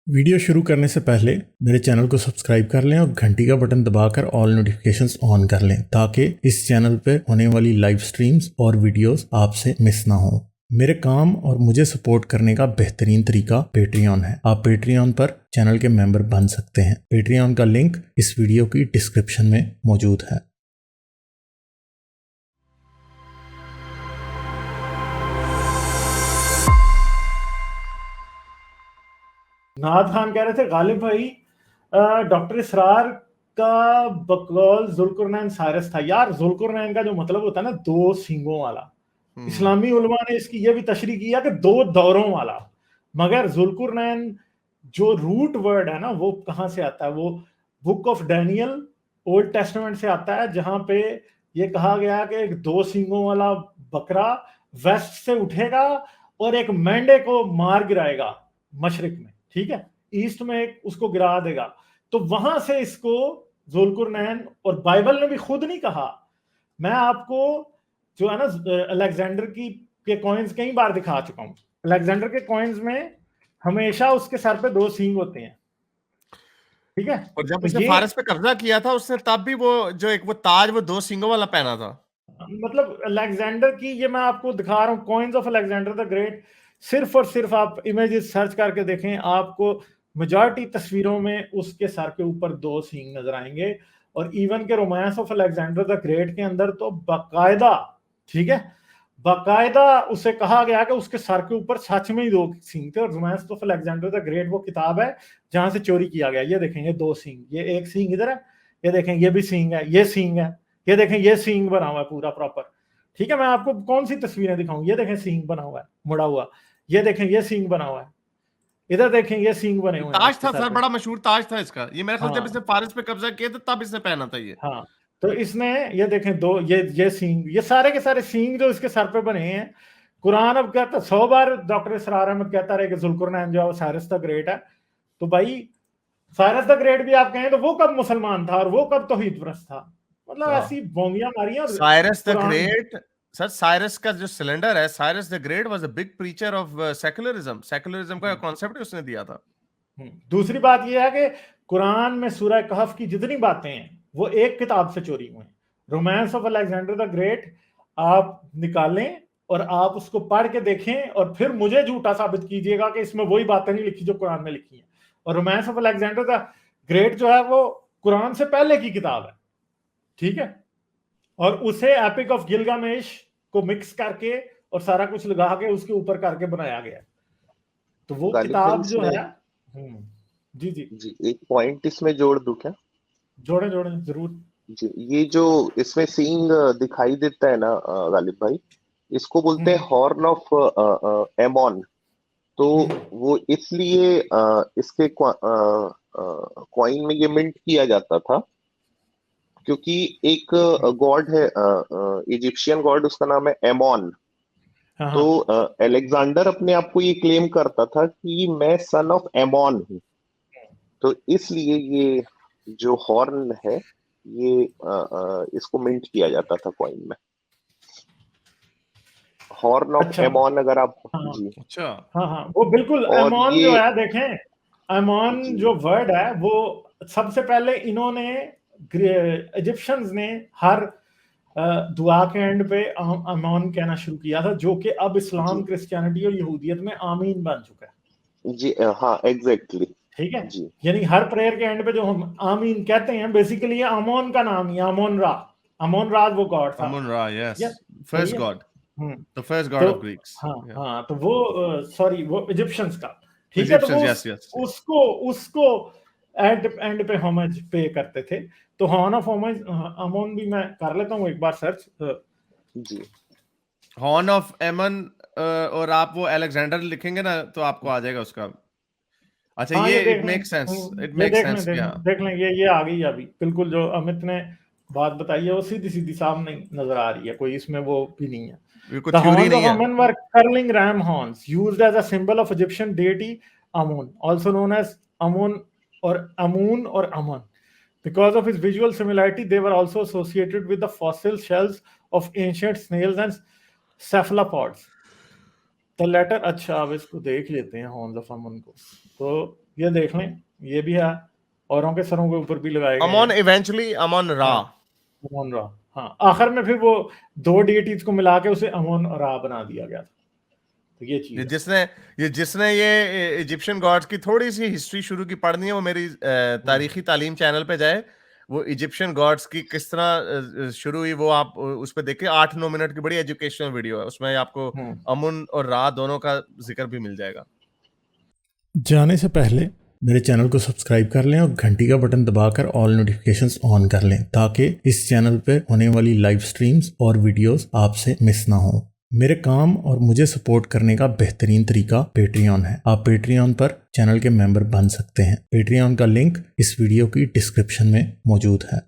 Video शुरू करने से पहले मेरे चैनल को सब्सक्राइब कर लें और घंटी का बटन दबाकर ऑल नोटिफिकेशंस ऑन कर लें ताकि इस चैनल पर होने वाली लाइव स्ट्रीम्स और वीडियोस आपसे मिस ना हो। मेरे काम और मुझे सपोर्ट करने का बेहतरीन तरीका पेट्रियन है। आप पेट्रियन पर चैनल के मेंबर बन सकते हैं। पेट्रियन का लिंक इस वीडियो की डिस्क्रिप्शन में मौजूद है। नाद खान कह रहे थे गालिब भाई डॉक्टर इसरार का बकौल जुल्कुरनैन साइरस था। यार जुल्कुरनैन का जो मतलब होता है ना दो सींगों वाला, इस्लामी उलमा ने इसकी ये भी तशरीह किया कि दो दौरों वाला। मगर जुल्कुरनैन जो रूट वर्ड है ना वो कहां से आता है? वो book of Daniel old testament से आता है, जहां पे ये कहा गया कि एक दो सींगों वाला बकरा वेस्ट से उठेगा और एक मेंढे को मार गिराएगा मशरिक में, ठीक है, ईस्ट में उसको गिरा देगा। तो वहां से इसको जुल्कुरनैन, और बाइबल ने भी खुद नहीं कहा। मैं आपको जो है ना अलेक्जेंडर की के कॉइन्स कई बार दिखा चुका हूं। अलेक्जेंडर के कॉइन्स में हमेशा उसके सर पे दो सींग होते हैं, ठीक है। और जब तो उसने ये फारस पे कब्जा किया था उसने तब भी वो जो एक वो ताज वो दो सींगों वाला पहना था। मतलब अलेक्जेंडर की, ये मैं आपको दिखा रहा हूँ coins of Alexander the great. सिर्फ और सिर्फ आप इमेजेस सर्च करके देखें, आपको मेजॉरिटी तस्वीरों में उसके सर के ऊपर दो सींग नजर आएंगे। और इवन के romance of Alexander the great के अंदर तो बाकायदा, ठीक है, बाकायदा उसे कहा गया कि उसके सर के ऊपर सच में ही दो सींग थे। और romance of Alexander the great वो किताब है जहां से चोरी किया गया। ये देखें, ये दो सींग, ये एक सींग इधर है, ये देखें ये भी सींग है, ये सींग है, ये देखें ये सींग बना हुआ है पूरा प्रॉपर, ठीक है। मैं आपको कौन सी तस्वीरें दिखाऊं? ये देखें सींग बना हुआ है मुड़ा हुआ, ये देखें ये सींग बना हुआ है, इधर देखें ये सींग बने हुए हैं ताज इसके था सर सर, पे। बड़ा मशहूर ताज था इसका। ये मेरे ख्याल जब इसने हाँ फारस पे कब्जा किया था तब इसने पहना था ये। हाँ, तो इसने, ये देखें दो, ये सींग, ये सारे के सारे सींग जो इसके सर पे बने हैं। कुरान अब कहता 100 बार डॉक्टर इसरार अहमद कहता रहे कि जुल्कुरनैन जो है साइरस द ग्रेट है। तो भाई साइरस द ग्रेट भी आप कहें तो वो कब मुसलमान था और वो कब तौहीद परस्त था? मतलब ऐसी बोंगियां मारी और Cyrus the Quran. Great, sir Cyrus का जो सिलेंडर है, Cyrus the great was a big preacher of secularism. Secularism का कॉन्सेप्ट उसने दिया था। दूसरी बात यह है कि कुरान में सूरह कहफ की जितनी बातें हैं वो एक किताब से चोरी हुई हैं। Romance of Alexander the great आप निकालें और आप उसको पढ़ के देखें और फिर मुझे झूठा साबित कीजिएगा कि इसमें वही बातें नहीं लिखी जो कुरान में लिखी हैं। और romance of Alexander the great जो है वो कुरान से पहले की किताब है, ठीक है। और उसे एपिक ऑफ गिलगामेश को मिक्स करके और सारा कुछ लगा के उसके ऊपर करके बनाया गया। तो वो गालिब भाई किताब जो इसमें है, जी जी जी एक पॉइंट इसमें जोड़ दूं क्या? जोड़े जोड़े जरूर। जी, ये जो इसमें सींग दिखाई देता है ना गालिब भाई, इसको बोलते हैं हॉर्न ऑफ एमोन। तो वो इसलिए इसके कॉइन में ये मिंट किया जाता था क्योंकि एक गॉड है, इजिप्शियन गॉड, उसका नाम है एमोन। हाँ तो हाँ, अलेक्जेंडर अपने आप को ये क्लेम करता था कि मैं सन ऑफ एमोन हूँ। तो इसलिए ये जो हॉर्न है ये इसको मिंट किया जाता था कॉइन में। हॉर्न ऑफ अच्छा, एमोन अगर आप हाँ जी। अच्छा, हाँ हाँ, वो बिल्कुल और एमोन जो ये है, देखें एमोन जी जो वर्ड है वो सबसे पहले इन्होंने इजिप्शियंस ने हर दुआ के एंड पे अमोन कहना शुरू किया था, जो कि अब इस्लाम, जी क्रिश्चियनिटी और यहूदियत में आमीन बन चुका है, जी हाँ एग्जैक्टली ठीक है। जी यानी हर प्रेयर के एंड पे जो हम आमीन कहते हैं, बेसिकली ये अमोन का नाम ही है, अमोन रा वो गॉड था, अमुन रा, ठीक यस, है, सही फर्स्ट है। God, hmm the first God तो ऑफ ग्रीक्स, हाँ हाँ, तो वो सॉरी वो इजिप्शियंस का, ठीक है। तो वो इजिप्शियंस, यस यस। उसको उसको एंड एंड पे होमेज पे करते थे। तो हॉर्न ऑफ होमेज अमोन भी मैं कर लेता हूँ एक बार सर्च। जी हॉर्न ऑफ एमन, और आप वो अलेक्जेंडर लिखेंगे ना तो आपको आ जाएगा उसका। अच्छा, हाँ ये ये देख इट लें, मेक सेंस, इट ये मेक सेंस कि हाँ, देख लें, ये आ गई अभी बिल्कुल जो अमित ने बात बताई है वो सीधी सीधी सामने नजर आ रही है, कोई इसमें वो भी नहीं है। ये कोई The थ्योरी horns of नहीं है। Amun were curling ram horns used as a symbol of Egyptian deity Amun, also known as Amun or Amun. Because of his visual similarity, they were also associated with the fossil shells of ancient snails and cephalopods. The latter, अच्छा अब इसको देख लेते हैं horns of अमन को। तो ये देख लें, ये भी है, औरों के सरों के ऊपर भी लगाए गए अमोन हैं। इवेंचुअली अमोन रा। अमोन रा, हाँ, आखिर में फिर वो 2 डीटीज को मिला के उसे अमोन रा बना दिया गया था। तो ये चीज है। जिसने ये इजिप्शियन गॉड्स की थोड़ी सी हिस्ट्री शुरू की पढ़नी है, वो मेरी तारीखी तालीम चैनल पे जाए, वो इजिप्शियन गॉड्स की किस तरह शुरू हुई वो आप उस पे देखिए। 8-9 मिनट की बड़ी एजुकेशनल वीडियो है, उसमें आपको अमुन और रा दोनों का जिक्र भी मिल जाएगा। जाने से पहले मेरे चैनल को सब्सक्राइब कर लें और घंटी का बटन दबाकर ऑल नोटिफिकेशंस ऑन कर लें ताकि इस चैनल पे होने वाली लाइव स्ट्रीम्स और वीडियोस आपसे मिस ना हो। मेरे काम और मुझे सपोर्ट करने का बेहतरीन तरीका पेट्रियन है। आप पेट्रियन पर चैनल के मेंबर बन सकते हैं। पेट्रियन का लिंक इस वीडियो की डिस्क्रिप्शन में मौजूद है।